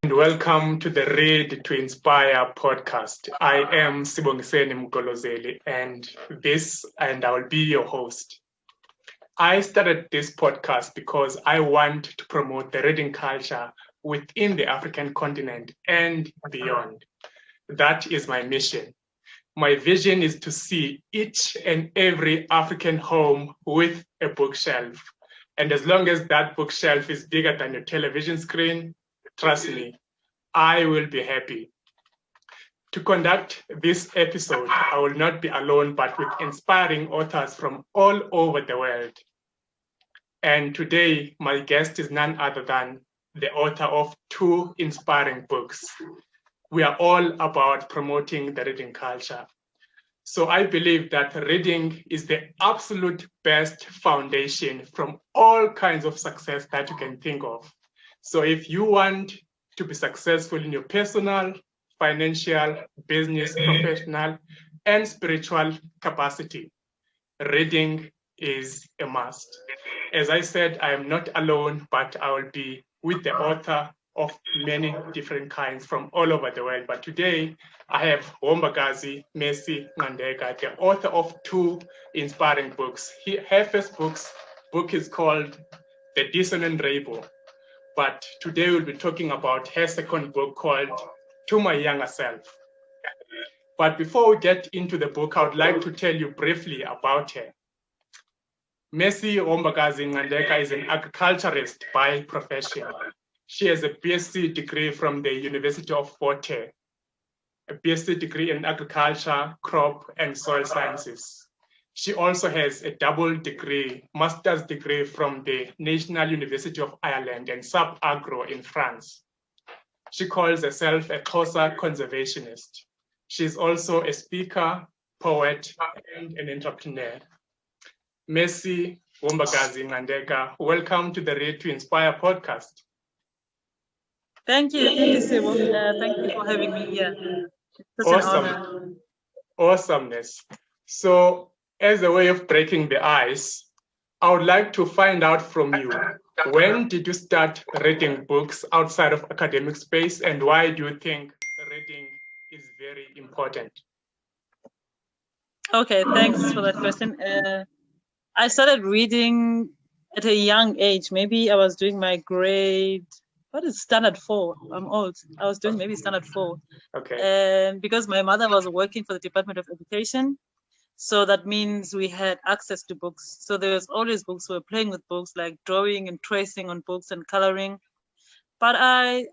And welcome to the Read to Inspire podcast. I am Sibongiseni Mgolozeli, and I will be your host. I started this podcast because I want to promote the reading culture within the African continent and beyond. That is my mission. My vision is to see each and every African home with a bookshelf. And as long as that bookshelf is bigger than your television screen, trust me, I will be happy. To conduct this episode, I will not be alone, but with inspiring authors from all over the world. And today, my guest is none other than the author of 2 inspiring books. We are all about promoting the reading culture. So I believe that reading is the absolute best foundation from all kinds of success that you can think of. So if you want to be successful in your personal, financial, business, professional, and spiritual capacity, reading is a must. As I said, I am not alone, but I will be with the author of many different kinds from all over the world. But today, I have Hombakazi Nqandeka, the author of 2 inspiring books. Her first book is called The Dissonant Rainbow. But today we'll be talking about her second book called To My Younger Self. But before we get into the book, I would like to tell you briefly about her. Hombakazi Nqandeka is an agriculturist by profession. She has a BSc degree from the University of Fort Hare, a BSc degree in agriculture, crop, and soil sciences. She also has a double degree, master's degree from the National University of Ireland and Sub-Agro in France. She calls herself a Xhosa conservationist. She's also a speaker, poet, and an entrepreneur. Mercy Hombakazi Nqandeka, welcome to the Read to Inspire podcast. Thank you, Sibo. Thank you for having me here. It's such an honor. Awesomeness. So, as a way of breaking the ice, I would like to find out from you, when did you start reading books outside of academic space, and why do you think reading is very important? Okay, thanks for that question. I started reading at a young age. Maybe I was doing my grade, standard 4? I'm old. I was doing maybe standard 4. Okay. And because my mother was working for the Department of Education, so that means we had access to books. So there was always books. We were playing with books, like drawing and tracing on books and coloring. But I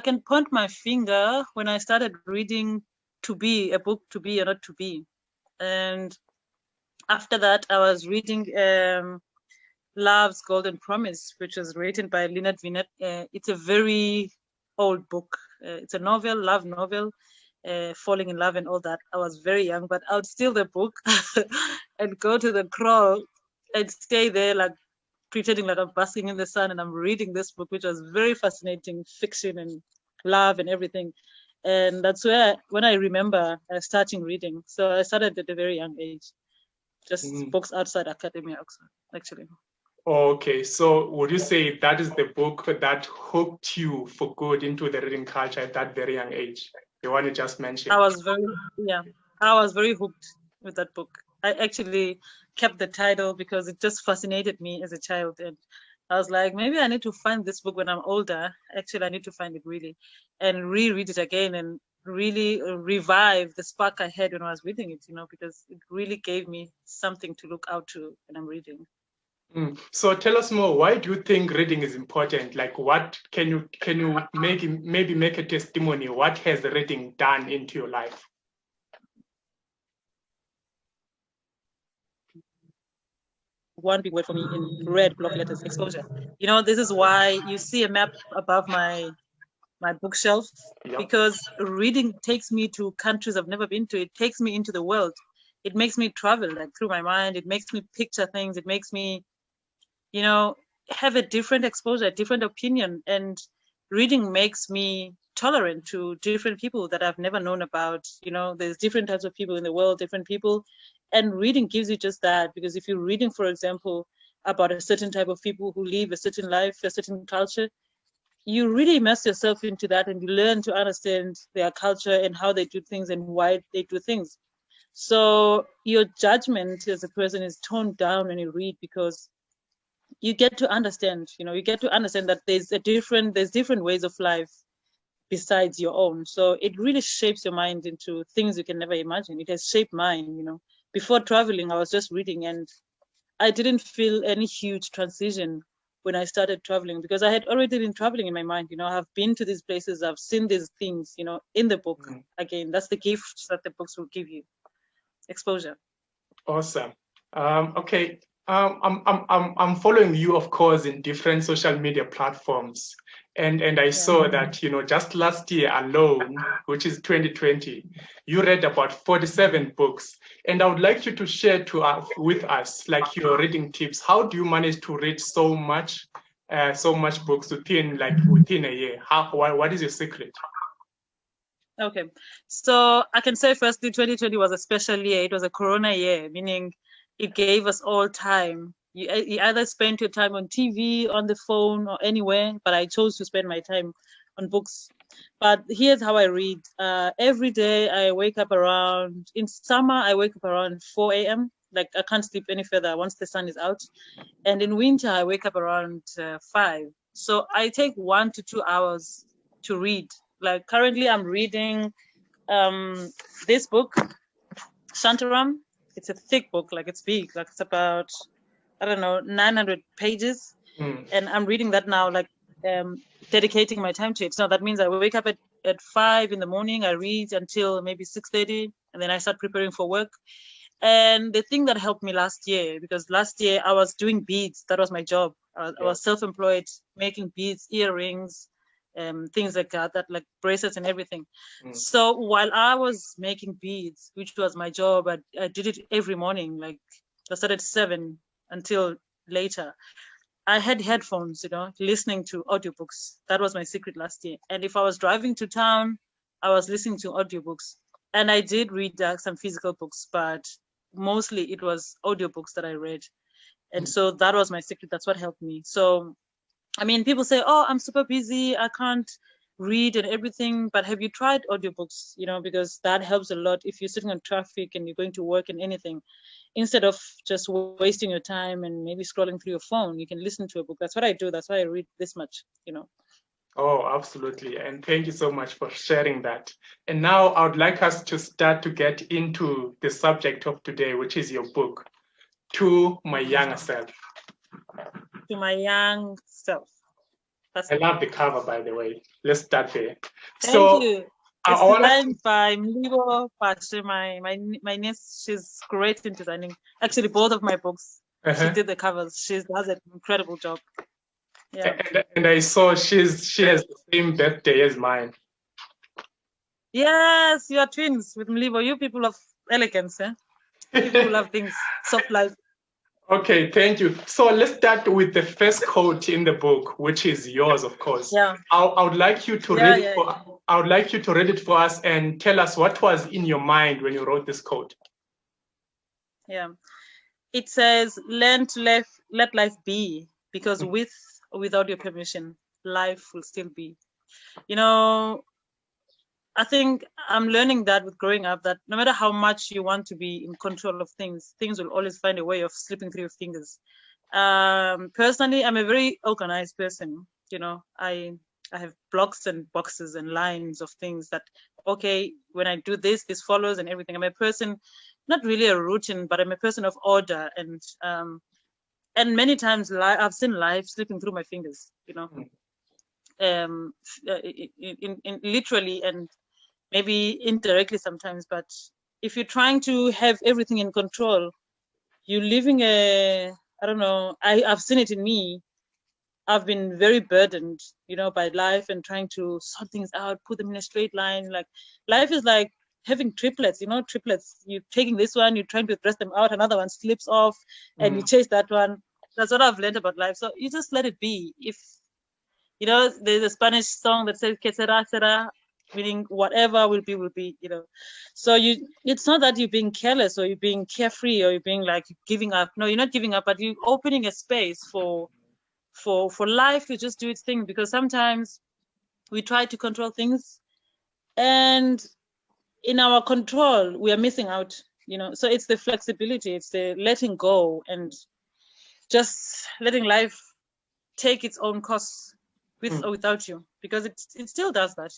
can point my finger when I started reading to be a book, to be or not to be. And after that, I was reading Love's Golden Promise, which was written by Leonard Vinet. It's a very old book. It's a novel, love novel. Falling in love and all that. I was very young, but I would steal the book and go to the crawl and stay there, like pretending like I'm basking in the sun and I'm reading this book, which was very fascinating, fiction and love and everything. And that's where, when I remember starting reading. So I started at a very young age, just books outside academia, actually. Okay, so would you say that is the book that hooked you for good into the reading culture at that very young age? The one you just mentioned. I was very hooked with that book. I actually kept the title because it just fascinated me as a child. And I was like, maybe I need to find this book when I'm older. Actually, I need to find it really and reread it again and really revive the spark I had when I was reading it, because it really gave me something to look out to when I'm reading. So tell us more. Why do you think reading is important? Like, what can you maybe make a testimony? What has reading done into your life? One big word for me in red block letters: exposure. This is why you see a map above my bookshelf, because reading takes me to countries I've never been to. It takes me into the world. It makes me travel through my mind. It makes me picture things. It makes me have a different exposure, a different opinion. And reading makes me tolerant to different people that I've never known about. There's different types of people in the world, different people. And reading gives you just that, because if you're reading, for example, about a certain type of people who live a certain life, a certain culture, you really immerse yourself into that, and you learn to understand their culture and how they do things and why they do things. So your judgment as a person is toned down when you read, because you get to understand, you get to understand that there's different ways of life besides your own. So it really shapes your mind into things you can never imagine. It has shaped mine. Before traveling, I was just reading, and I didn't feel any huge transition when I started traveling, because I had already been traveling in my mind. I've been to these places, I've seen these things, in the book. Again, that's the gift that the books will give you, exposure. Awesome. Okay. I'm following you, of course, in different social media platforms. And I saw that, just last year alone, which is 2020, you read about 47 books. And I would like you to share with us, like, your reading tips. How do you manage to read so much books within a year? What is your secret? Okay, so I can say firstly, 2020 was a special year. It was a Corona year, meaning it gave us all time. You either spent your time on TV, on the phone, or anywhere, but I chose to spend my time on books. But here's how I read. Every day I wake up in summer, I wake up around 4 a.m. Like, I can't sleep any further once the sun is out. And in winter, I wake up around 5. So I take 1 to 2 hours to read. Like, currently I'm reading this book, Shantaram. It's a thick book, like, it's big, like, it's about, I don't know, 900 pages. And I'm reading that now, like, dedicating my time to it. So that means I wake up at 5 in the morning, I read until maybe 6:30, and then I start preparing for work. And the thing that helped me last year, because last year I was doing beads, that was my job. I was self-employed, making beads, earrings, things like that, like bracelets and everything. So while I was making beads, which was my job, I did it every morning. Like, I started at 7 until later. I had headphones, listening to audiobooks. That was my secret last year. And if I was driving to town, I was listening to audiobooks. And I did read some physical books, but mostly it was audiobooks that I read. And so that was my secret. That's what helped me. So, I mean, people say, oh, I'm super busy, I can't read and everything. But have you tried audiobooks? Because that helps a lot if you're sitting on traffic and you're going to work and anything. Instead of just wasting your time and maybe scrolling through your phone, you can listen to a book. That's what I do. That's why I read this much, Oh, absolutely. And thank you so much for sharing that. And now I would like us to start to get into the subject of today, which is your book, To My Younger Self. To My Young Self. I love the cover, by the way. Let's start there. Thank you. It's designed by Mlibo Pashe, my niece. She's great in designing. Actually, both of my books, she did the covers. She does an incredible job. Yeah. And I saw she has the same birthday as mine. Yes, you are twins with Mlibo. You people of elegance, eh? People who love things, soft life. Okay, thank you. So let's start with the first quote in the book, which is yours, of course. Yeah. I would like you to read it I would like you to read it for us and tell us what was in your mind when you wrote this quote. Yeah. It says, learn to let life be, because with or without your permission, life will still be. I think I'm learning that with growing up, that no matter how much you want to be in control of things will always find a way of slipping through your fingers. Personally, I'm a very organized person. I have blocks and boxes and lines of things that, okay, when I do this follows and everything. I'm a person, not really a routine, but I'm a person of order. And many times I've seen life slipping through my fingers, in literally and maybe indirectly sometimes. But if you're trying to have everything in control, you're living I don't know, I've seen it in me. I've been very burdened, by life and trying to sort things out, put them in a straight line. Like, life is like having triplets, triplets. You're taking this one, you're trying to dress them out, another one slips off, and you chase that one. That's what I've learned about life. So you just let it be. If, there's a Spanish song that says, que será, será, meaning whatever will be, So it's not that you're being careless or you're being carefree or you're being like giving up. No, you're not giving up, but you're opening a space for for life to just do its thing, because sometimes we try to control things, and in our control we are missing out, so it's the flexibility, it's the letting go, and just letting life take its own course with or without you, because it still does that,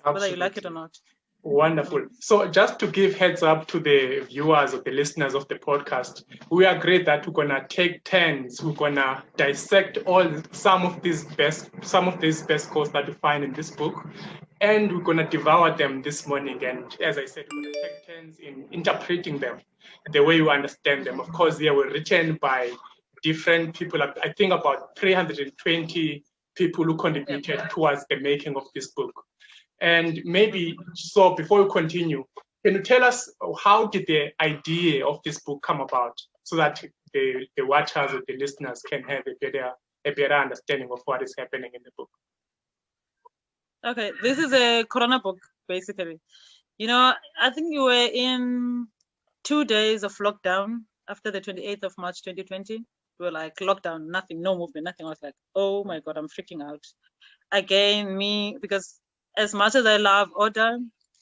whether you like it or not. Wonderful. So just to give heads up to the viewers or the listeners of the podcast, we agreed that we're gonna take turns. We're gonna dissect some of these best quotes that we find in this book, and we're gonna devour them this morning. And as I said, we're gonna take turns in interpreting them the way you understand them. Of course, they were written by different people. I think about 320 people who contributed towards the making of this book. And maybe, so before we continue, can you tell us how did the idea of this book come about, so that the watchers or the listeners can have a better understanding of what is happening in the book? Okay, this is a Corona book, basically. I think you were in 2 days of lockdown after the 28th of March 2020. We were like, lockdown, nothing, no movement, nothing. I was like, oh my God, I'm freaking out. Again, because as much as I love order,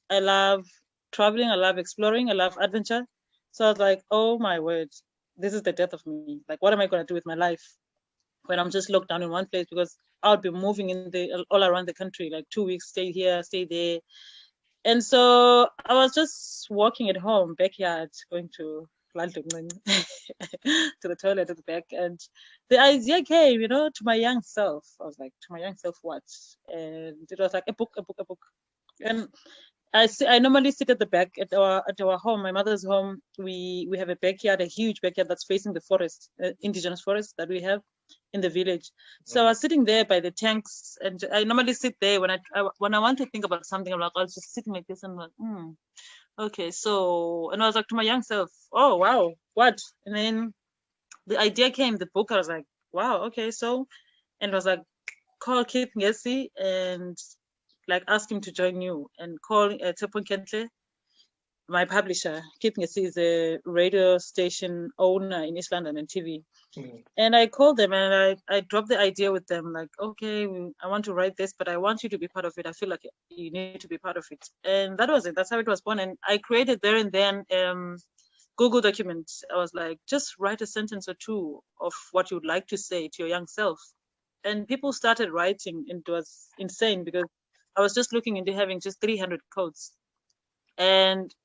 I love traveling, I love exploring, I love adventure. So I was like, oh my word, this is the death of me. Like, what am I going to do with my life when I'm just locked down in one place? Because I would be moving all around the country, like 2 weeks, stay here, stay there. And so I was just walking at home, backyard, going to to the toilet at the back, and the idea came, to my young self. I was like, to my young self, what? And it was like a book. And I normally sit at the back at our home, my mother's home. We have a backyard, a huge backyard that's facing the forest, indigenous forest that we have in the village. So I was sitting there by the tanks, and I normally sit there when I want to think about something. I'm like, I'll just sit like this and I'm like, okay, so, and I was like to my young self, oh wow, what? And then the idea came, the book. I was like, wow, okay, so, and I was like, call Keith Ngesi and like ask him to join you, and call Tsepo Nkentle, my publisher. Keith Ngesi is a radio station owner in East London and TV. And I called them and I dropped the idea with them, like, okay, I want to write this, but I want you to be part of it. I feel like you need to be part of it. And that was it. That's how it was born. And I created there and then Google documents. I was like, just write a sentence or two of what you would like to say to your young self. And people started writing, and it was insane because I was just looking into having just 300 quotes. And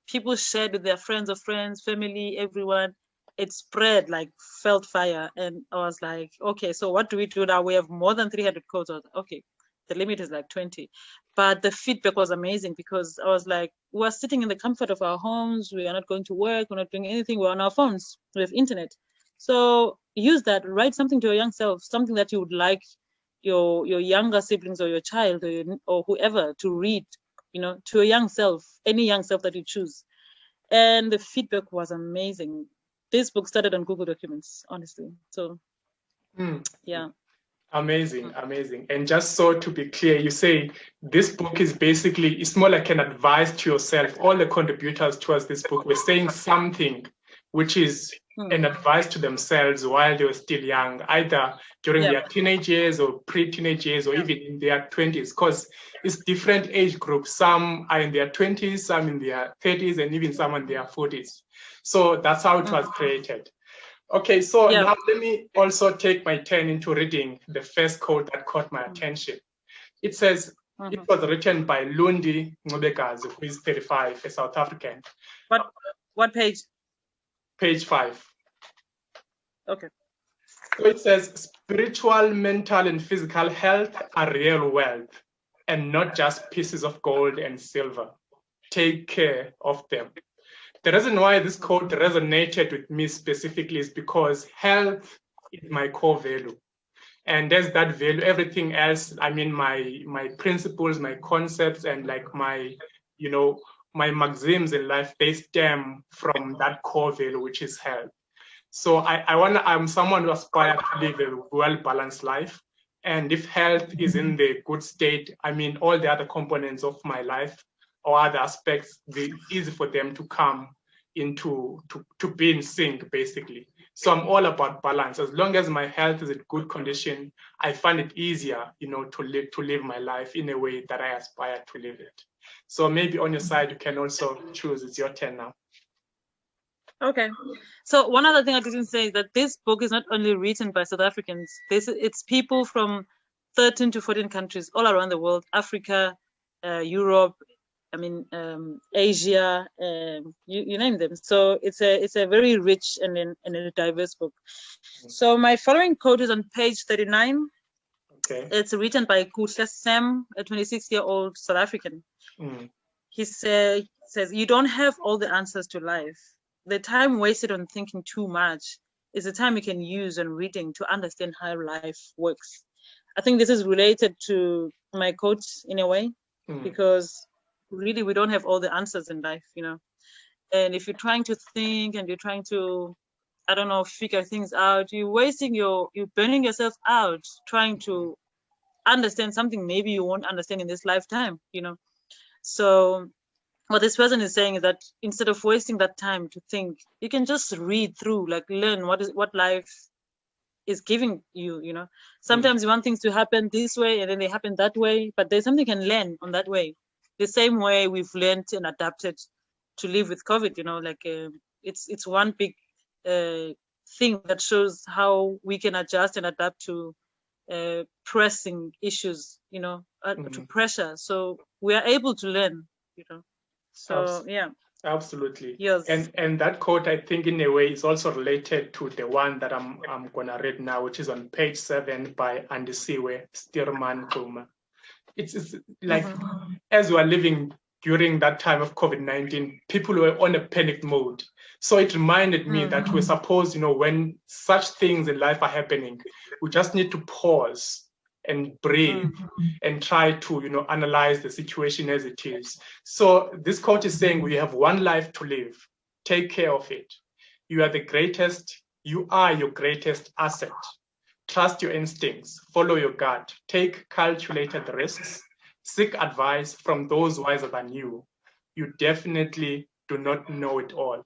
people shared with their friends of friends, family, everyone. It spread like felt fire. And I was like, okay, so what do we do now? We have more than 300 quotes. I was like, okay, the limit is like 20. But the feedback was amazing because I was like, we're sitting in the comfort of our homes. We are not going to work. We're not doing anything. We're on our phones. We have internet. So use that, write something to your young self, something that you would like your younger siblings or your child or whoever to read, to a young self, any young self that you choose. And the feedback was amazing. This book started on Google Documents, honestly. So, yeah. Amazing. And just so to be clear, you say this book is basically, it's more like an advice to yourself. All the contributors towards this book were saying something which is an advice to themselves while they were still young, either during their teenage years or pre-teenage years or even in their 20s, because it's different age groups. Some are in their 20s, some in their 30s, and even some in their 40s. So that's how it was created. Okay, so now let me also take my turn into reading the first quote that caught my attention. It says, it was written by Nqandeka, who is 35, a South African. What page? Page 5. Okay. So it says, spiritual, mental, and physical health are real wealth and not just pieces of gold and silver. Take care of them. The reason why this quote resonated with me specifically is because health is my core value. And as that value, everything else, I mean, my principles, my concepts, and like my maxims in life, they stem from that core value, which is health. So I'm someone who aspires to live a well-balanced life. And if health is in the good state, I mean, all the other components of my life or other aspects, it's easy for them to come into to be in sync, basically. So I'm all about balance. As long as my health is in good condition, I find it easier, to live my life in a way that I aspire to live it. So maybe on your side, you can also choose. It's your turn now. Okay. So one other thing I didn't say is that this book is not only written by South Africans. It's people from 13 to 14 countries all around the world, Africa, Europe, Asia, you name them. So it's a very rich and a diverse book. So my following quote is on page 39. Okay. It's written by Kuhle Sam, a 26-year-old South African. He says, "You don't have all the answers to life. The time wasted on thinking too much is the time you can use on reading to understand how life works." I think this is related to my quote in a way, because really we don't have all the answers in life, and if you're trying to think and you're trying to, I don't know, figure things out, you're burning yourself out trying to understand something maybe you won't understand in this lifetime, So what this person is saying is that instead of wasting that time to think, you can just read through, like learn what life is giving you, Sometimes you want things to happen this way and then they happen that way, but there's something you can learn on that way. The same way we've learned and adapted to live with COVID, it's one big thing that shows how we can adjust and adapt to pressing issues, to pressure. So we are able to learn, So yeah. Absolutely. Yes. And that quote, I think, in a way, is also related to the one that I'm gonna read now, which is on page 7 by Andisiwe Stearman Kuma. It's like, as we are living during that time of COVID-19, people were on a panic mode. So it reminded me that we're supposed, when such things in life are happening, we just need to pause and breathe and try to, analyze the situation as it is. So this quote is saying we have one life to live. Take care of it. You are the greatest. You are your greatest asset. Trust your instincts. Follow your gut. Take calculated risks. Seek advice from those wiser than you. You definitely do not know it all.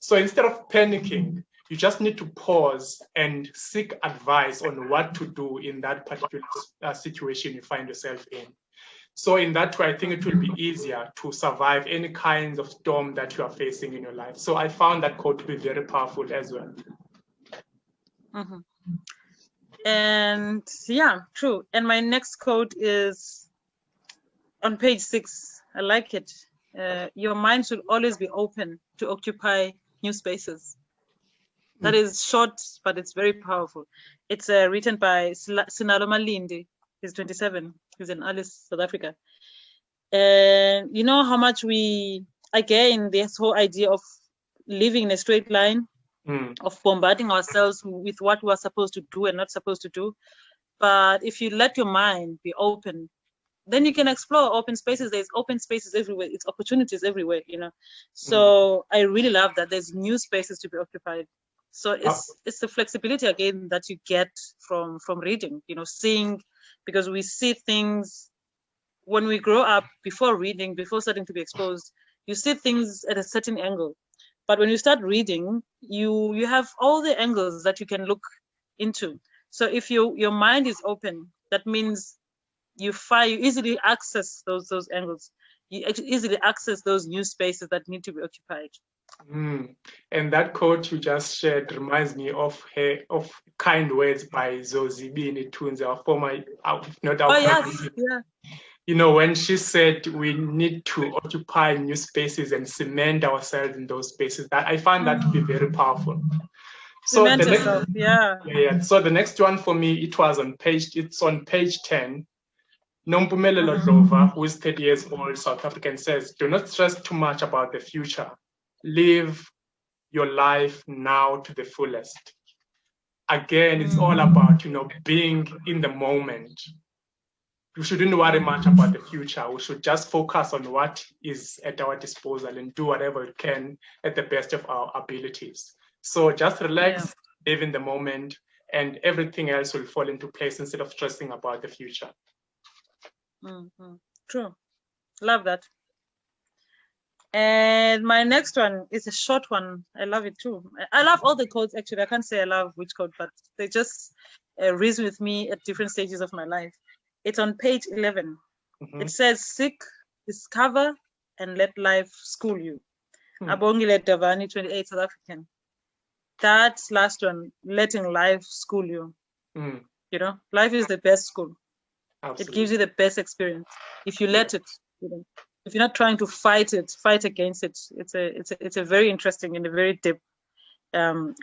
So instead of panicking, you just need to pause and seek advice on what to do in that particular situation you find yourself in. So in that way, I think it will be easier to survive any kinds of storm that you are facing in your life. So I found that quote to be very powerful as well. And yeah, true. And my next quote is on page 6. I like it. Your mind should always be open to occupy new spaces. That is short, but it's very powerful. It's written by Sinalo Malindi. He's 27. He's in Alice, South Africa. And you know how much again, this whole idea of living in a straight line, of bombarding ourselves with what we are supposed to do and not supposed to do. But if you let your mind be open, then you can explore open spaces. There's open spaces everywhere. It's opportunities everywhere, So I really love that there's new spaces to be occupied. So it's the flexibility again that you get from reading, seeing, because we see things when we grow up, before reading, before starting to be exposed, you see things at a certain angle. But when you start reading, you have all the angles that you can look into. So if your mind is open, that means you easily access those angles. You easily access those new spaces that need to be occupied. And that quote you just shared reminds me of Kind Words by Zozibini Tunzi, our former, when she said we need to occupy new spaces and cement ourselves in those spaces. That I find that to be very powerful. So cement yourself, yeah. So the next one for me, it's on page 10. Nompumelelo Dlova, who is 30 years old, South African, says, "Do not stress too much about the future. Live your life now to the fullest." Again, it's all about, being in the moment. We shouldn't worry much about the future. We should just focus on what is at our disposal and do whatever we can at the best of our abilities. So just relax, live in the moment, and everything else will fall into place instead of stressing about the future. True. Love that. And my next one is a short one. I love it too. I love all the quotes, actually. I can't say I love which quote, but they just reason with me at different stages of my life. It's on page 11. It says, seek, discover, and let life school you. Abongile Davani, 28, South African. That last one, letting life school you. You know, life is the best school. Absolutely. It gives you the best experience. If you let it, you know, if you're not trying to fight against it, it's a very interesting and a very deep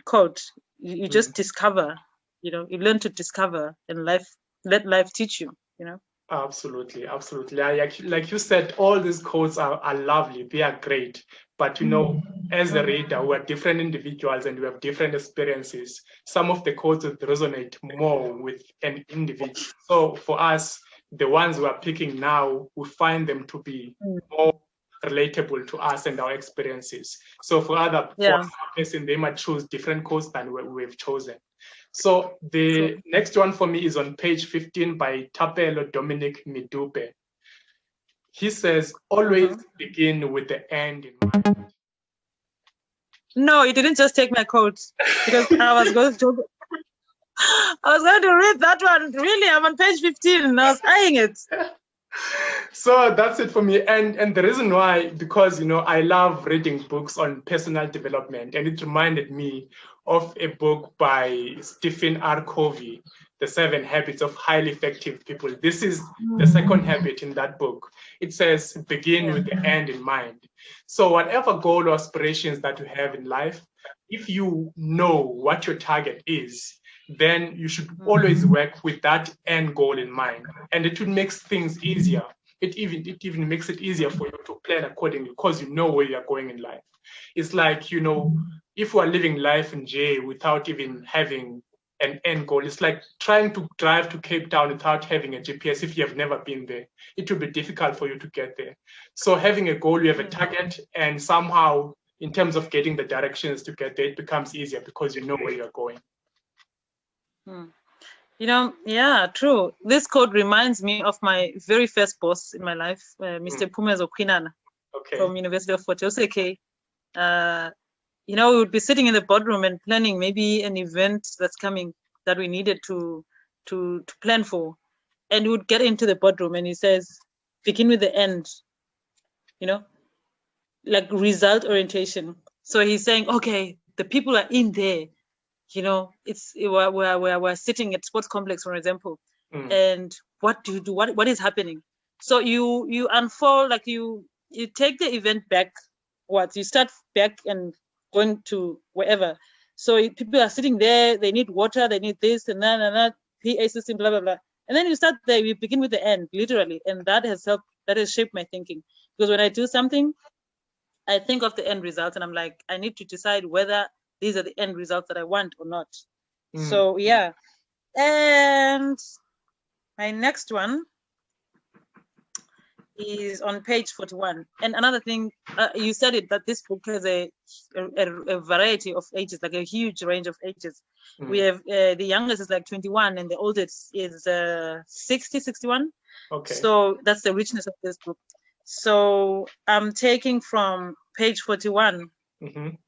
quote. You just discover, you know, you learn to discover, and let life teach you, you know. Absolutely, absolutely. Like you said, all these quotes are lovely. They are great. But, you know, as a reader, we're different individuals and we have different experiences. Some of the quotes would resonate more with an individual. So for us, the ones we are picking now, we find them to be more relatable to us and our experiences. So for other person, they might choose different quotes than we've chosen. So the next one for me is on page 15 by Tapelo Dominic Midupe. He says, always begin with the end in mind. No, you didn't just take my quote, because I was going to read that one. Really, I'm on page 15 and I was eyeing it. So that's it for me. And the reason why, because, you know, I love reading books on personal development, and it reminded me of a book by Stephen R. Covey, The 7 Habits of Highly Effective People. This is the second habit in that book. It says, begin with the end in mind. So whatever goal or aspirations that you have in life, if you know what your target is, then you should always work with that end goal in mind. And it will make things easier. It even makes it easier for you to plan accordingly, because you know where you're going in life. It's like, you know, if we're living life in jail without even having an end goal, it's like trying to drive to Cape Town without having a GPS. If you have never been there, it will be difficult for you to get there. So having a goal, you have a target, and somehow in terms of getting the directions to get there, it becomes easier because you know where you're going. You know, yeah, true. This quote reminds me of my very first boss in my life, Mr. Pumezo Kwinana from University of Fort Jose. You know, we would be sitting in the boardroom and planning maybe an event that's coming that we needed to plan for. And we would get into the boardroom and he says, begin with the end, you know, like result orientation. So he's saying, okay, the people are in there. You know, we're sitting at sports complex, for example, and what do you do? What is happening? So you unfold, like you take the event back. You start back and going to wherever. So people are sitting there. They need water. They need this and that. PA system, blah blah blah. And then you start there. You begin with the end, literally, and that has helped. That has shaped my thinking, because when I do something, I think of the end result, and I'm like, I need to decide whether these are the end results that I want or not. So yeah. And my next one is on page 41. And another thing, you said it, that this book has a variety of ages, like a huge range of ages. We have the youngest is like 21 and the oldest is 60, 61. Okay. So that's the richness of this book. So I'm taking from page 41. It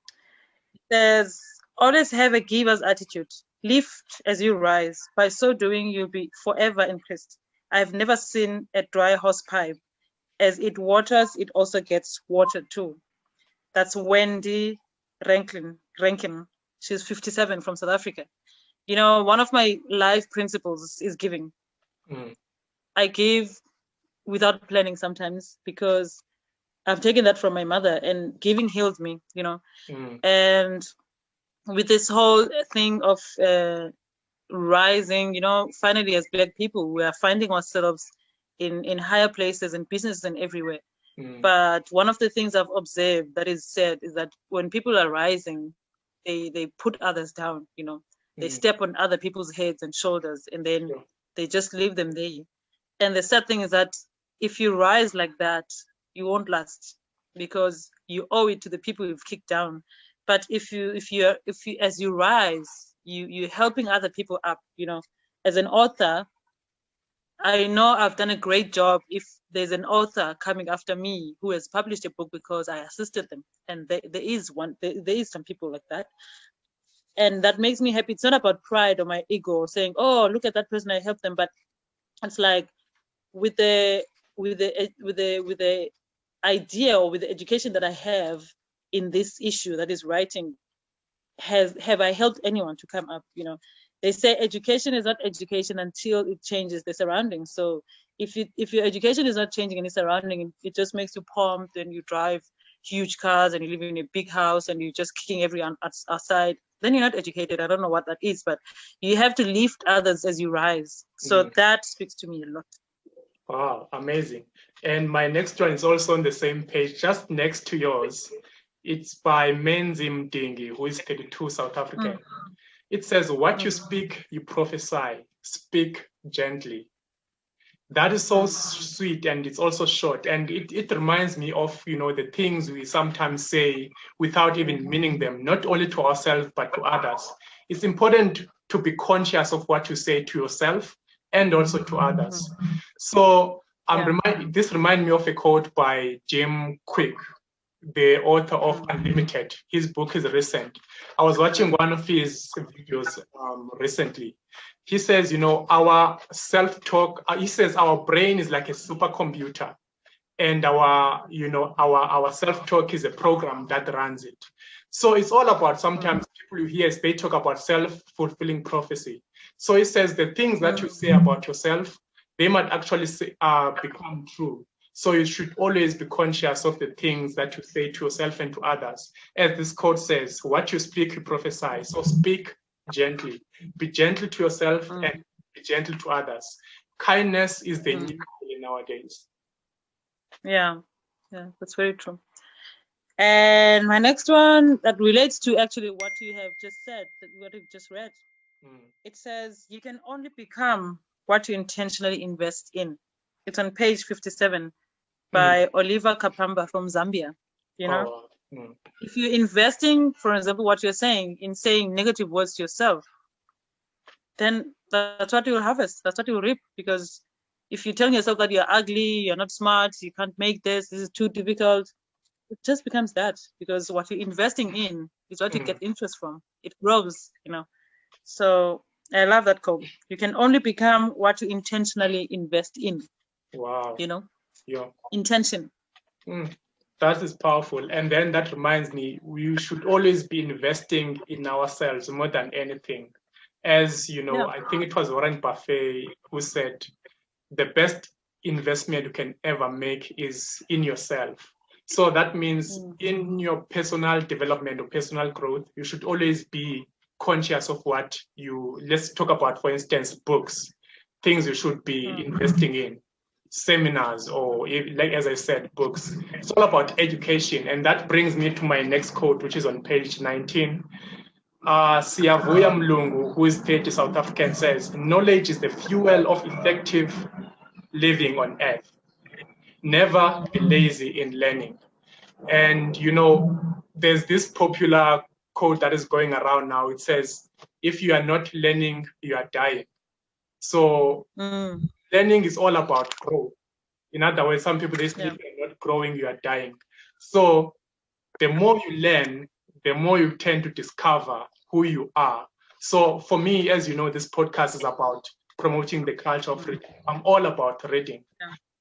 says, always have a giver's attitude. Lift as you rise. By so doing, you'll be forever increased. I've never seen a dry horse pipe. As it waters, it also gets watered too. That's Wendy Rankin. She's 57 from South Africa. You know, one of my life principles is giving. I give without planning sometimes, because I've taken that from my mother, and giving healed me, you know. And with this whole thing of rising, you know, finally as Black people, we are finding ourselves in higher places and businesses and everywhere. But one of the things I've observed that is said is that when people are rising, they put others down, you know. They step on other people's heads and shoulders, and then they just leave them there. And the sad thing is that if you rise like that, you won't last, because you owe it to the people you've kicked down. But if you as you rise, you're helping other people up, you know. As an author, I know I've done a great job if there's an author coming after me who has published a book because I assisted them. And there is some people like that. And that makes me happy. It's not about pride or my ego saying, oh, look at that person, I helped them. But it's like with the idea or with the education that I have in this issue that is writing, have I helped anyone to come up? They say education is not education until it changes the surroundings. So if your education is not changing any surrounding, it just makes you pumped and you drive huge cars and you live in a big house and you're just kicking everyone outside, then you're not educated. I don't know what that is, but you have to lift others as you rise. So that speaks to me a lot. Wow, amazing. And my next one is also on the same page, just next to yours. It's by Menzim Dingi, who is 32, South African. It says, what you speak, you prophesy. Speak gently. That is so sweet, and it's also short. And it reminds me of, the things we sometimes say without even meaning them, not only to ourselves, but to others. It's important to be conscious of what you say to yourself and also to others. So this reminds me of a quote by Jim Quick, the author of Unlimited. His book is recent. I was watching one of his videos recently. He says, our self-talk, he says our brain is like a supercomputer, and our self-talk is a program that runs it. So it's all about, sometimes people you hear, they talk about self-fulfilling prophecy. So he says the things that you say about yourself, they might actually become true. So you should always be conscious of the things that you say to yourself and to others. As this quote says, what you speak, you prophesy. So speak gently. Be gentle to yourself and be gentle to others. Kindness is the need nowadays. Yeah, that's very true. And my next one that relates to actually what you have just said, what you've just read. It says, you can only become what you intentionally invest in. It's on page 57 by Oliver Kapamba from Zambia. If you're investing, for example, what you're saying in saying negative words to yourself, then that's what you'll harvest. That's what you'll reap. Because if you're telling yourself that you're ugly, you're not smart, you can't make this is too difficult, it just becomes that. Because what you're investing in is what you get interest from. It grows, So I love that quote. You can only become what you intentionally invest in. Wow. Intention. That is powerful. And then that reminds me, we should always be investing in ourselves more than anything. As I think it was Warren Buffett who said, the best investment you can ever make is in yourself. So that means in your personal development or personal growth, you should always be conscious of what let's talk about, for instance, books, things you should be investing in, seminars, or like, as I said, books. It's all about education. And that brings me to my next quote, which is on page 19. Siyavuya Mlungu, who is 30, South African, says, knowledge is the fuel of effective living on earth. Never be lazy in learning. And, there's this popular quote that is going around now. It says, if you are not learning, you are dying. So learning is all about growth. In other words, some people, they say, if you're not growing, you are dying. So the more you learn, the more you tend to discover who you are. So for me, as you know, this podcast is about promoting the culture of reading. I'm all about reading.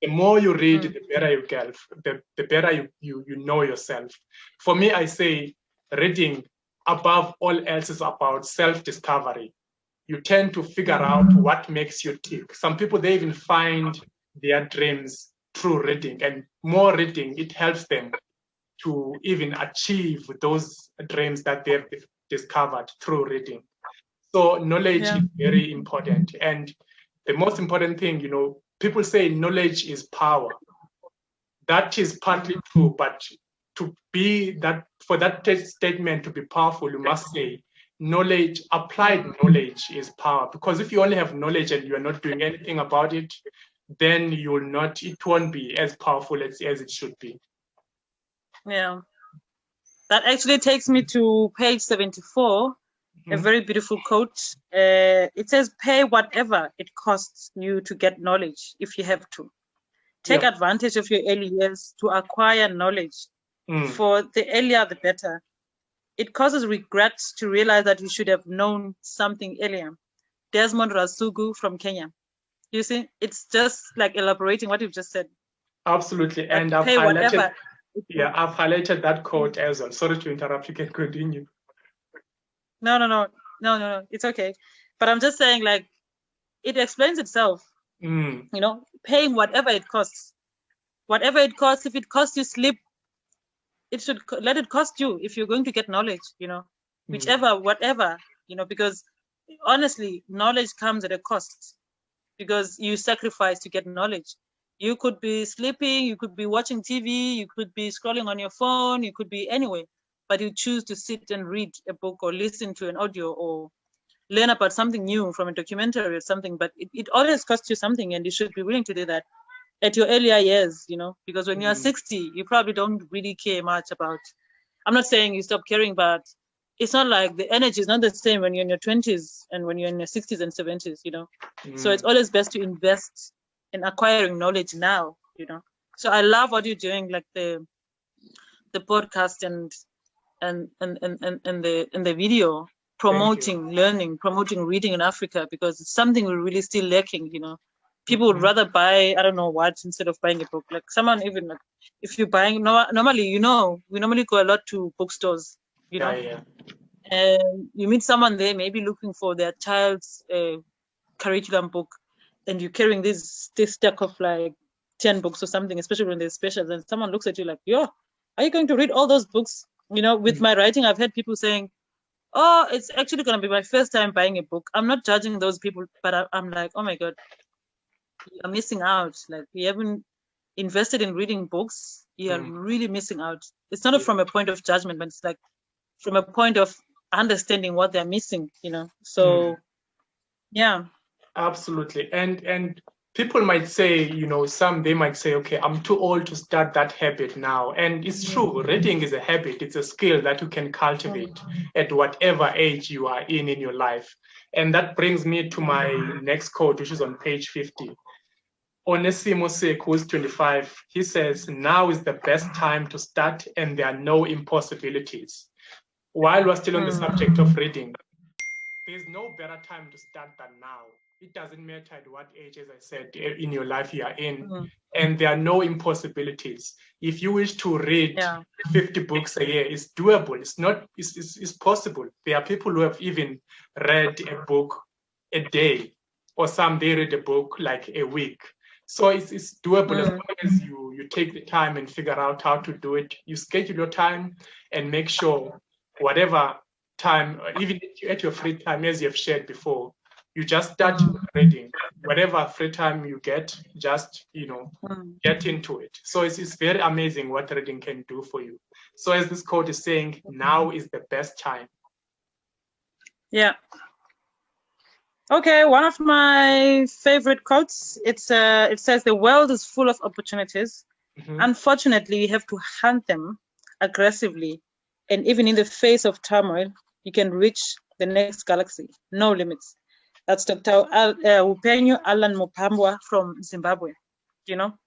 The more you read, the better you get, the better you know yourself. For me, I say reading above all else is about self-discovery. You tend to figure out what makes you tick. Some people, they even find their dreams through reading, and more reading, it helps them to even achieve those dreams that they've discovered through reading. So knowledge is very important. And the most important thing, people say knowledge is power. That is partly true, but for that statement to be powerful, you must say applied knowledge is power. Because if you only have knowledge and you're not doing anything about it, then it won't be as powerful as it should be. Yeah. That actually takes me to page 74 a very beautiful quote. It says, pay whatever it costs you to get knowledge if you have to. Take advantage of your early years to acquire knowledge, for the earlier the better. It causes regret to realize that you should have known something earlier. Desmond Rasugu from Kenya. You see, it's just like elaborating what you've just said. Absolutely. And I've highlighted that quote as well. Sorry to interrupt, you can continue. No, it's okay. But I'm just saying, like, it explains itself. You know, paying whatever it costs. Whatever it costs, if it costs you sleep, it should let it cost you if you're going to get knowledge, you know, whatever, you know, because honestly, knowledge comes at a cost because you sacrifice to get knowledge. You could be sleeping, you could be watching TV, you could be scrolling on your phone, you could be anywhere, but you choose to sit and read a book or listen to an audio or learn about something new from a documentary or something, but it always costs you something, and you should be willing to do that at your earlier years, you know, because when you're 60, you probably don't really care much about, I'm not saying you stop caring, but it's not like the energy is not the same when you're in your 20s and when you're in your 60s and 70s, you know. So it's always best to invest in acquiring knowledge now, you know. So I love what you're doing, like the podcast and the video, promoting learning, promoting reading in Africa, because it's something we're really still lacking, you know. People would rather buy, I don't know what, instead of buying a book. Like someone, even like, if you're buying, normally, you know, we normally go a lot to bookstores, you know, and you meet someone there, maybe looking for their child's curriculum book, and you're carrying this stack of like 10 books or something, especially when there's specials, and someone looks at you like, yo, are you going to read all those books? You know, with my writing, I've had people saying, oh, it's actually going to be my first time buying a book. I'm not judging those people, but I'm like, oh my God, you're missing out. Like, you haven't invested in reading books, you're really missing out. It's not from a point of judgment, but it's like from a point of understanding what they're missing, you know. So yeah, absolutely. And people might say, you know, they might say, okay, I'm too old to start that habit now. And it's true, reading is a habit. It's a skill that you can cultivate at whatever age you are in your life. And that brings me to my next quote, which is on page 50. Onesimo Sek, who's 25, he says, now is the best time to start and there are no impossibilities. While we're still on the subject of reading, there's no better time to start than now. It doesn't matter at what age, as I said, in your life you are in, and there are no impossibilities. If you wish to read 50 books a year, it's doable. It's possible. There are people who have even read a book a day, or some they read a book like a week. So it's doable as long as you take the time and figure out how to do it. You schedule your time and make sure whatever time, even at your free time, as you've shared before, you just start reading. Whatever free time you get, just, you know, get into it. So it's very amazing what reading can do for you. So as this quote is saying, now is the best time. Yeah. Okay, one of my favorite quotes, it says, the world is full of opportunities. Unfortunately, you have to hunt them aggressively. And even in the face of turmoil, you can reach the next galaxy. No limits. That's Dr. Upenyo Alan Mopambwa from Zimbabwe, you know?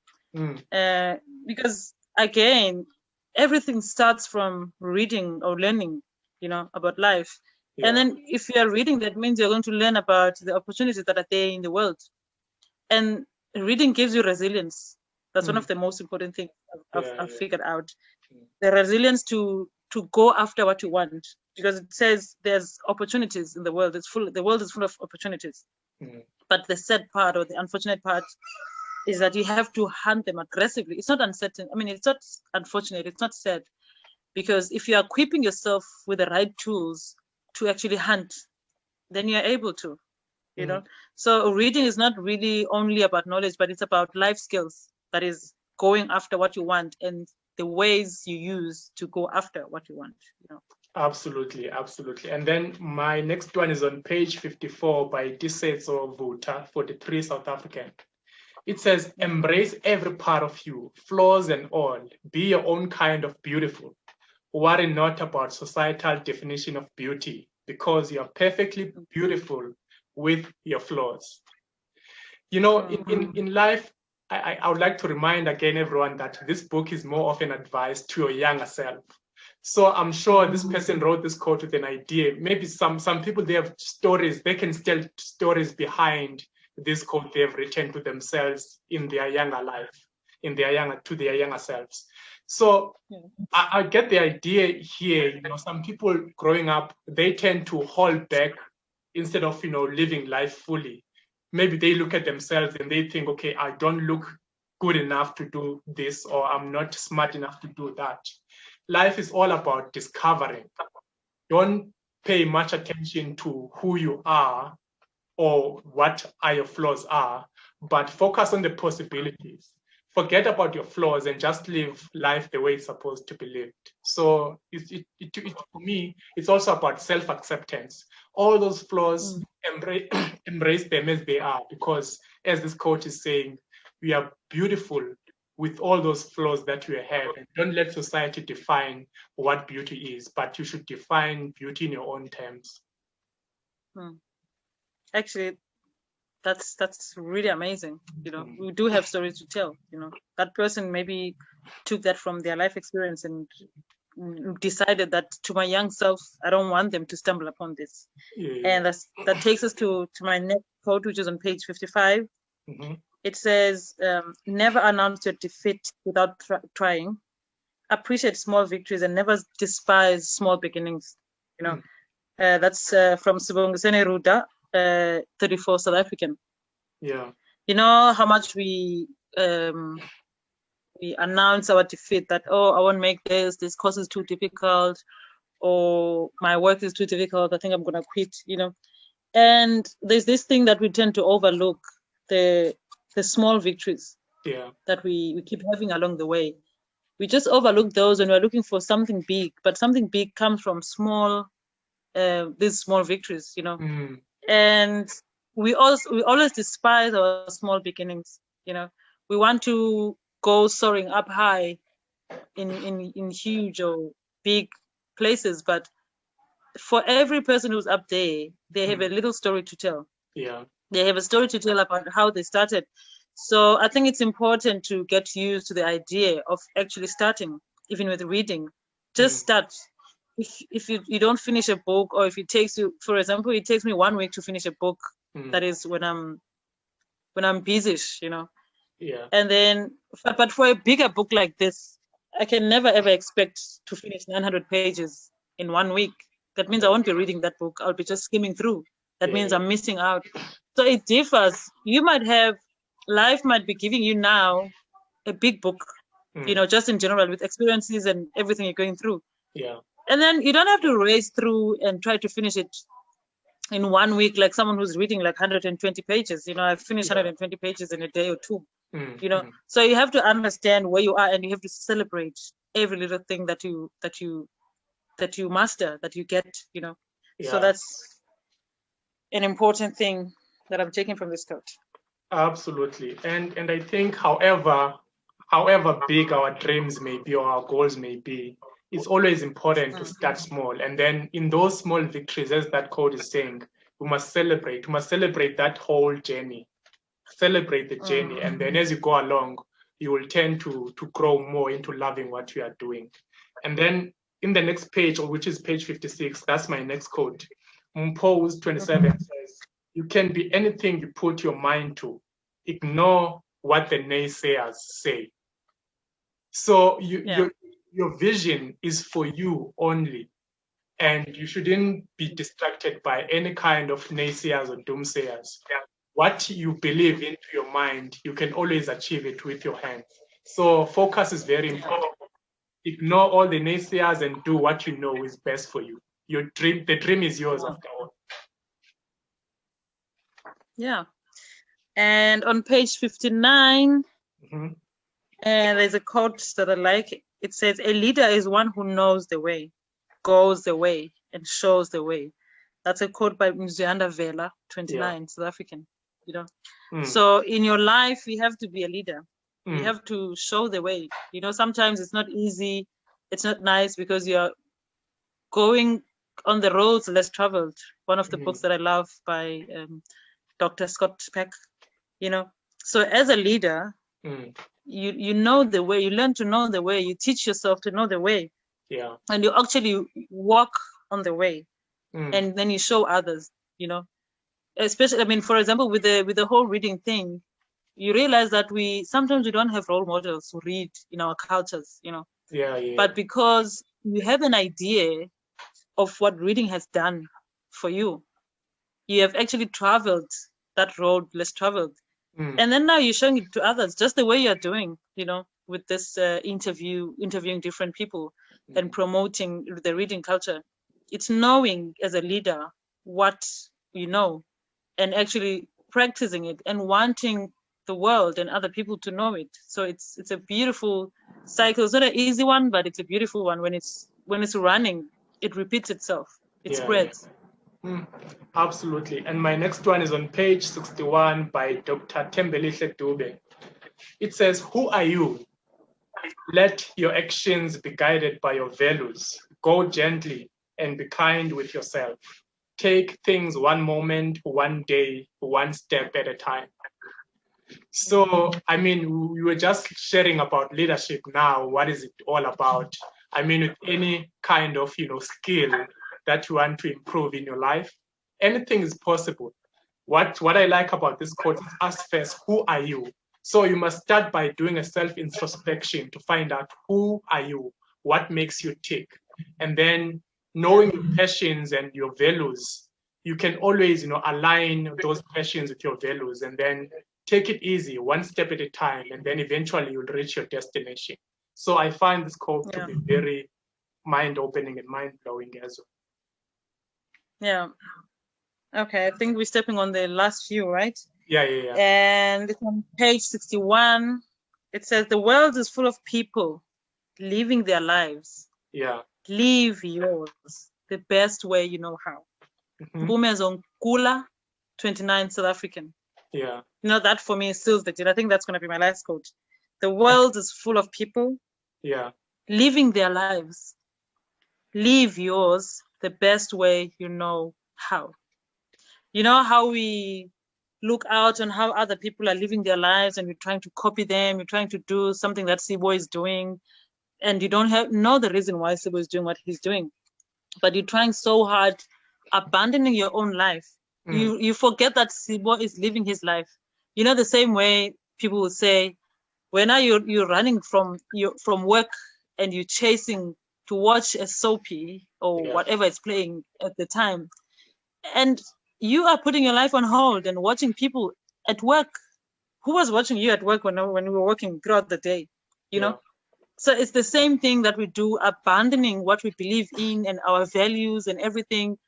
Because, again, everything starts from reading or learning, you know, about life. And then if you are reading, that means you're going to learn about the opportunities that are there in the world. And reading gives you resilience. That's one of the most important things I've figured out. The resilience to go after what you want, because it says there's opportunities in the world. The world is full of opportunities. But the sad part, or the unfortunate part, is that you have to hunt them aggressively. It's not uncertain. I mean, it's not unfortunate. It's not sad, because if you are equipping yourself with the right tools to actually hunt, then you're able to, you know. So reading is not really only about knowledge, but it's about life skills. That is going after what you want and the ways you use to go after what you want, you know. Absolutely. And then my next one is on page 54 by Disetso Vuta, 43, South African. It says, embrace every part of you, flaws and all. Be your own kind of beautiful. Worry not about societal definition of beauty, because you are perfectly beautiful with your flaws. You know, in life, I would like to remind again everyone that this book is more of an advice to your younger self. So I'm sure this person wrote this quote with an idea. Maybe some people, they have stories, they can tell stories behind this quote they have written to themselves in their younger life, to their younger selves. So I get the idea here. You know, some people growing up, they tend to hold back instead of, you know, living life fully. Maybe they look at themselves and they think, okay, I don't look good enough to do this, or I'm not smart enough to do that. Life is all about discovering. Don't pay much attention to who you are or what are your flaws are, but focus on the possibilities. Forget about your flaws and just live life the way it's supposed to be lived. So for me, it's also about self-acceptance. All those flaws, embrace them as they are, because as this quote is saying, we are beautiful with all those flaws that we have. And don't let society define what beauty is, but you should define beauty in your own terms. Actually, that's really amazing. You know, we do have stories to tell. You know, that person maybe took that from their life experience and decided that, to my young self, I don't want them to stumble upon this. And that takes us to my next quote, which is on page 55. It says, never announce your defeat without trying. Appreciate small victories and never despise small beginnings. You know, that's from Sibongiseni Ruda, 34, South African. Yeah. You know how much we announce our defeat, that, oh, I won't make this course is too difficult, or my work is too difficult, I think I'm gonna quit, you know. And there's this thing that we tend to overlook, the small victories that we keep having along the way. We just overlook those when we're looking for something big, but something big comes from small, these small victories, you know. And we always despise our small beginnings, you know. We want to go soaring up high in huge or big places, but for every person who's up there, they have a little story to tell. They have a story to tell about how they started. So I think it's important to get used to the idea of actually starting, even with reading. Just start. If you don't finish a book, or if it takes you, for example, it takes me 1 week to finish a book, that is when I'm busy, you know. And then, but for a bigger book like this, I can never ever expect to finish 900 pages in 1 week. That means I won't be reading that book. I'll be just skimming through. That means I'm missing out. So it differs. Life might be giving you now a big book, you know, just in general, with experiences and everything you're going through. And then you don't have to race through and try to finish it in 1 week, like someone who's reading like 120 pages. You know, I've finished 120 pages in a day or two. You know, so you have to understand where you are, and you have to celebrate every little thing that you master, that you get, you know. So that's an important thing that I'm taking from this quote. Absolutely. And I think however big our dreams may be or our goals may be, it's always important to start small. And then in those small victories, as that quote is saying, we must celebrate that whole journey. Celebrate the journey. And then as you go along, you will tend to grow more into loving what you are doing. And then in the next page, which is page 56, that's my next quote. Pose 27 says, you can be anything you put your mind to. Ignore what the naysayers say. So your vision is for you only, and you shouldn't be distracted by any kind of naysayers or doomsayers. What you believe into your mind, you can always achieve it with your hands. So focus is very important. Ignore all the naysayers and do what you know is best for you. The dream is yours after all. Yeah. And on page 59, there's a quote that I like. It says, a leader is one who knows the way, goes the way, and shows the way. That's a quote by Nqandeka Vela, 29, South African. You know, so in your life, you have to be a leader. You have to show the way. You know, sometimes it's not easy. It's not nice because you're going On the Roads Less Traveled, one of the books that I love by Dr. Scott Peck, So as a leader, you know the way, you learn to know the way, you teach yourself to know the way. Yeah. And you actually walk on the way. And then you show others, Especially, I mean, for example, with the whole reading thing, you realize that sometimes we don't have role models who read in our cultures, Yeah. But because you have an idea of what reading has done for you, you have actually traveled that road less traveled. And then now you're showing it to others, just the way you're doing, with this interviewing different people and promoting the reading culture. It's knowing as a leader what you know and actually practicing it and wanting the world and other people to know it. So it's a beautiful cycle. It's not an easy one, but it's a beautiful one. When it's running, it repeats itself. It spreads. Absolutely. And my next one is on page 61 by Dr. Tembelihle Dube. It says, "Who are you? Let your actions be guided by your values. Go gently and be kind with yourself. Take things one moment, one day, one step at a time." So, I mean, we were just sharing about leadership now. What is it all about? I mean, with any kind of, skill that you want to improve in your life, anything is possible. What I like about this quote is, ask first, who are you? So you must start by doing a self-introspection to find out who are you, what makes you tick. And then knowing your passions and your values, you can always, align those passions with your values and then take it easy, one step at a time, and then eventually you'll reach your destination. So I find this quote to be very mind-opening and mind-blowing as well. Yeah. Okay, I think we're stepping on the last few, right? Yeah. And it's on page 61. It says, "The world is full of people living their lives. Yeah. Live yours the best way you know how." Gomez on Kula, 29, South African. Yeah. That for me seals the deal. I think that's going to be my last quote. The world is full of people living their lives. Live yours the best way you know how. You know how we look out on how other people are living their lives and you're trying to copy them, you're trying to do something that Sibo is doing, and you don't know the reason why Sibo is doing what he's doing. But you're trying so hard, abandoning your own life. You forget that Sibo is living his life. The same way people will say, when are you're running from work and you're chasing to watch a soapy or whatever it's playing at the time, and you are putting your life on hold and watching people at work. Who was watching you at work when we were working throughout the day? So it's the same thing that we do, abandoning what we believe in and our values and everything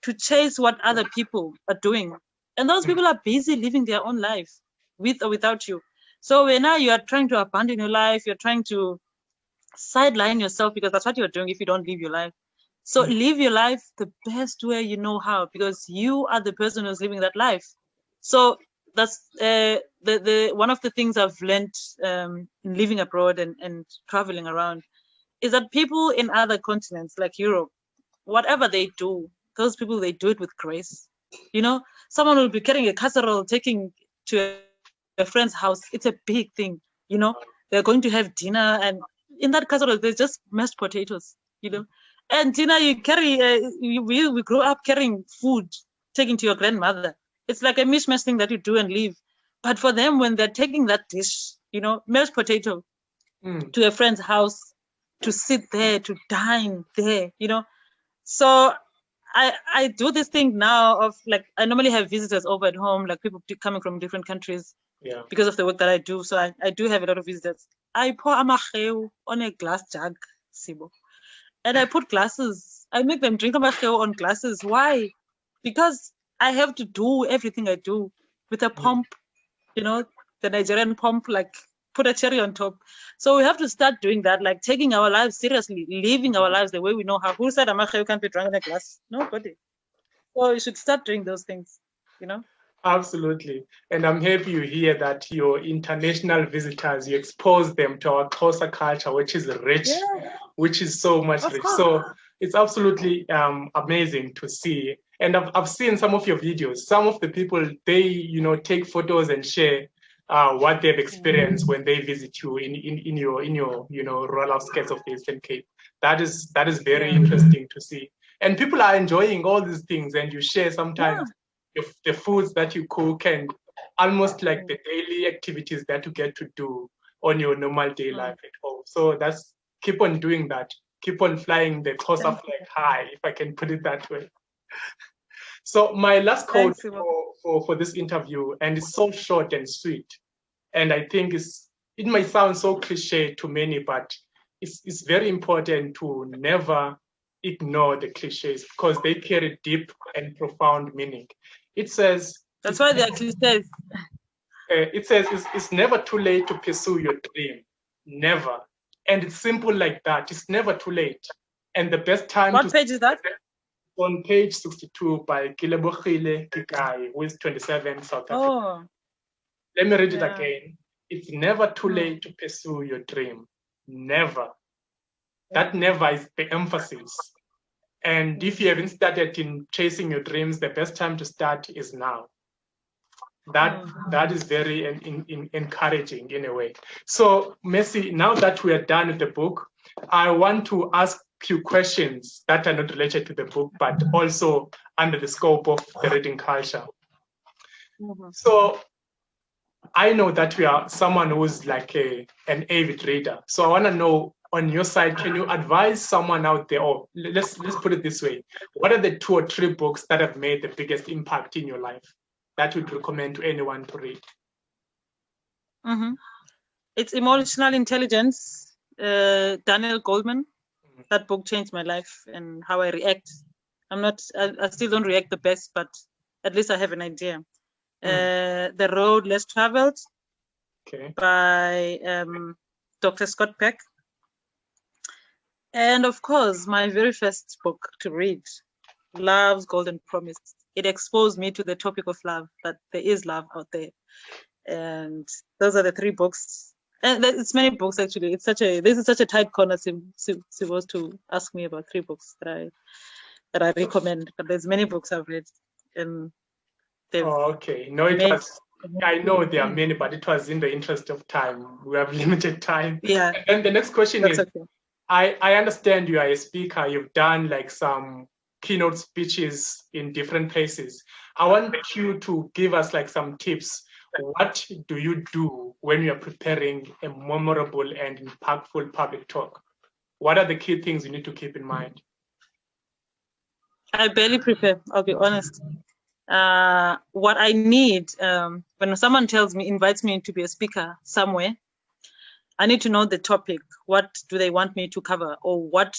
to chase what other people are doing. And those people are busy living their own life with or without you. So when now you are trying to abandon your life, you're trying to sideline yourself, because that's what you're doing if you don't live your life. So live your life the best way you know how, because you are the person who's living that life. So that's the one of the things I've learned in living abroad and traveling around, is that people in other continents like Europe, whatever they do, those people, they do it with grace. Someone will be carrying a casserole, taking to a friend's house. It's a big thing. They're going to have dinner, and in that casserole there's just mashed potatoes. And dinner you carry. We grew up carrying food, taking to your grandmother. It's like a mishmash thing that you do and leave. But for them, when they're taking that dish, mashed potato, to a friend's house, to sit there, to dine there, So I do this thing now of, like, I normally have visitors over at home, like people coming from different countries, because of the work that I do. So I do have a lot of visitors. I pour amacheu on a glass jug, Sibo. And I put glasses. I make them drink amacheu on glasses. Why? Because I have to do everything I do with a pump, the Nigerian pump, like put a cherry on top. So we have to start doing that, like taking our lives seriously, living our lives the way we know how. Who said amacheu can't be drunk in a glass? Nobody. So you should start doing those things, Absolutely. And I'm happy you hear that your international visitors, you expose them to our Xhosa culture, which is rich, which is so much rich. So it's absolutely amazing to see. And I've seen some of your videos. Some of the people, they take photos and share what they've experienced when they visit you in your rural outskirts of the Eastern Cape. That is very interesting to see. And people are enjoying all these things, and you share sometimes the foods that you cook and almost like the daily activities that you get to do on your normal day life at home. So keep on doing that. Keep on flying the Xhosa flag high, if I can put it that way. So my last quote for this interview, and it's so short and sweet, and I think it might sound so cliche to many, but it's very important to never ignore the cliches because they carry deep and profound meaning. It says, that's why they are cliches. It says it's never too late to pursue your dream. Never. And it's simple like that. It's never too late. And the best time What page is that? On page 62 by Kilebogile Kikai, who is 27, South Africa. Oh. Let me read it again. It's never too late to pursue your dream. Never. That never is the emphasis. And if you haven't started in chasing your dreams, the best time to start is now. That is very encouraging in a way. So, Messi, now that we are done with the book, I want to ask you questions that are not related to the book, but also under the scope of the reading culture. So, I know that you are someone who's like an avid reader. So I want to know, on your side, can you advise someone out there, or let's put it this way, what are the 2 or 3 books that have made the biggest impact in your life that you would recommend to anyone to read? It's Emotional Intelligence, Daniel Goleman. That book changed my life and how I react. I still don't react the best, but at least I have an idea. The Road Less Traveled by Dr. Scott Peck. And of course, my very first book to read, Love's Golden Promise. It exposed me to the topic of love, that there is love out there. And those are the 3 books. And it's many books, actually. This is such a tight corner. She was to ask me about 3 books that I recommend. But there's many books I've read. And okay. No, I know there are many, but it was in the interest of time. We have limited time. Yeah. And the next question is, okay. I understand you are a speaker. You've done like some keynote speeches in different places. I want you to give us like some tips. What do you do when you're preparing a memorable and impactful public talk? What are the key things you need to keep in mind? I barely prepare, I'll be honest. What I need, when someone invites me to be a speaker somewhere, I need to know the topic. What do they want me to cover, or what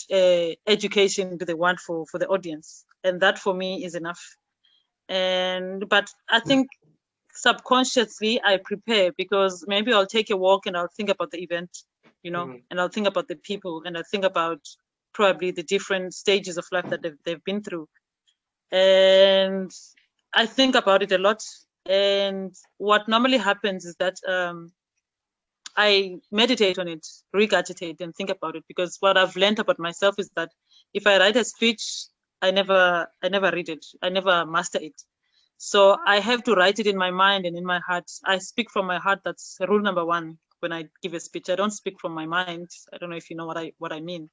education do they want for the audience? And that for me is enough. But I think subconsciously I prepare, because maybe I'll take a walk and I'll think about the event, and I'll think about the people, and I'll think about probably the different stages of life that they've been through. And I think about it a lot. And what normally happens is that I meditate on it, regurgitate and think about it, because what I've learned about myself is that if I write a speech, I never read it. I never master it. So I have to write it in my mind and in my heart. I speak from my heart. That's rule number 1 when I give a speech. I don't speak from my mind. I don't know if you know what I mean.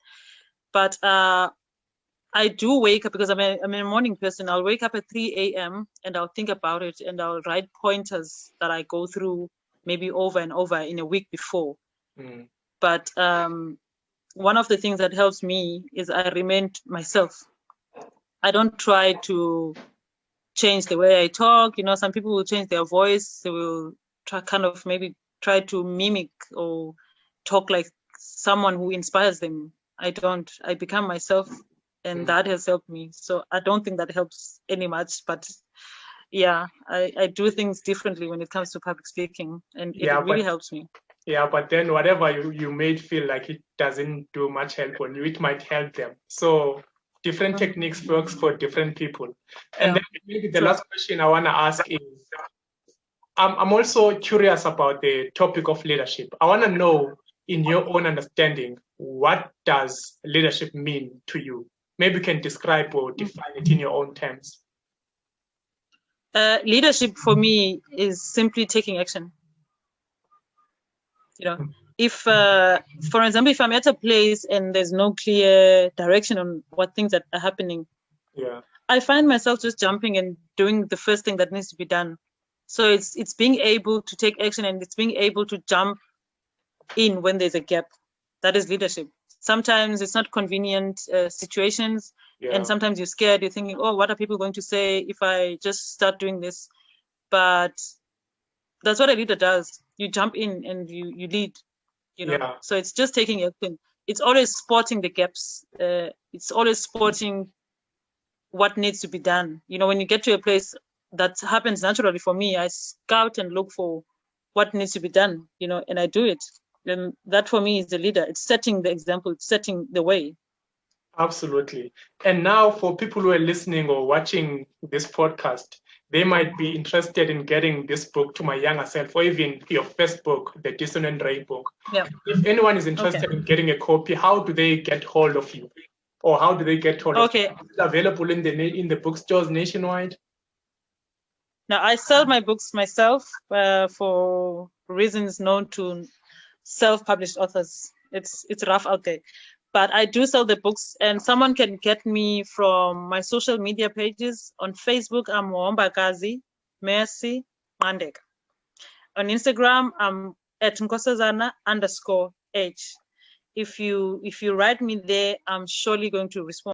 But I do wake up, because I'm a morning person. I'll wake up at 3 a.m. and I'll think about it, and I'll write pointers that I go through maybe over and over in a week before. But one of the things that helps me is I remain myself. I don't try to change the way I talk. Some people will change their voice. They will try to mimic or talk like someone who inspires them. I don't. I become myself, and that has helped me. So I don't think that helps any much, but yeah, I do things differently when it comes to public speaking, and it really helps me. Yeah, but then whatever you may feel like it doesn't do much help on you, it might help them. So different techniques works for different people. And then maybe the last question I want to ask is, I'm also curious about the topic of leadership. I want to know, in your own understanding, what does leadership mean to you? Maybe you can describe or define it in your own terms. Leadership for me is simply taking action. You know, if, for example, if I'm at a place and there's no clear direction on what things that are happening, I find myself just jumping and doing the first thing that needs to be done. So it's being able to take action, and it's being able to jump in when there's a gap. That is leadership. Sometimes it's not convenient situations, and sometimes you're scared. You're thinking, oh, what are people going to say if I just start doing this? But that's what a leader does. You jump in and you lead, you know. So it's just taking action. It's always spotting the gaps. It's always spotting what needs to be done. You know, when you get to a place, that happens naturally for me. I scout and look for what needs to be done, you know, and I do it. And that for me is the leader. It's setting the example, it's setting the way. Absolutely. And now for people who are listening or watching this podcast, they might be interested in getting this book, To My Younger Self, or even your first book, The Dissonant Ray book. If anyone is interested in getting a copy, how do they get hold of you? Or how do they get hold of you? Is it available in the bookstores nationwide? Now, I sell my books myself for reasons known to self-published authors. It's rough out there. But I do sell the books, and someone can get me from my social media pages. On Facebook, I'm Hombakazi, Mercy, Nqandeka. On Instagram, I'm at Nkosazana_H. If you write me there, I'm surely going to respond.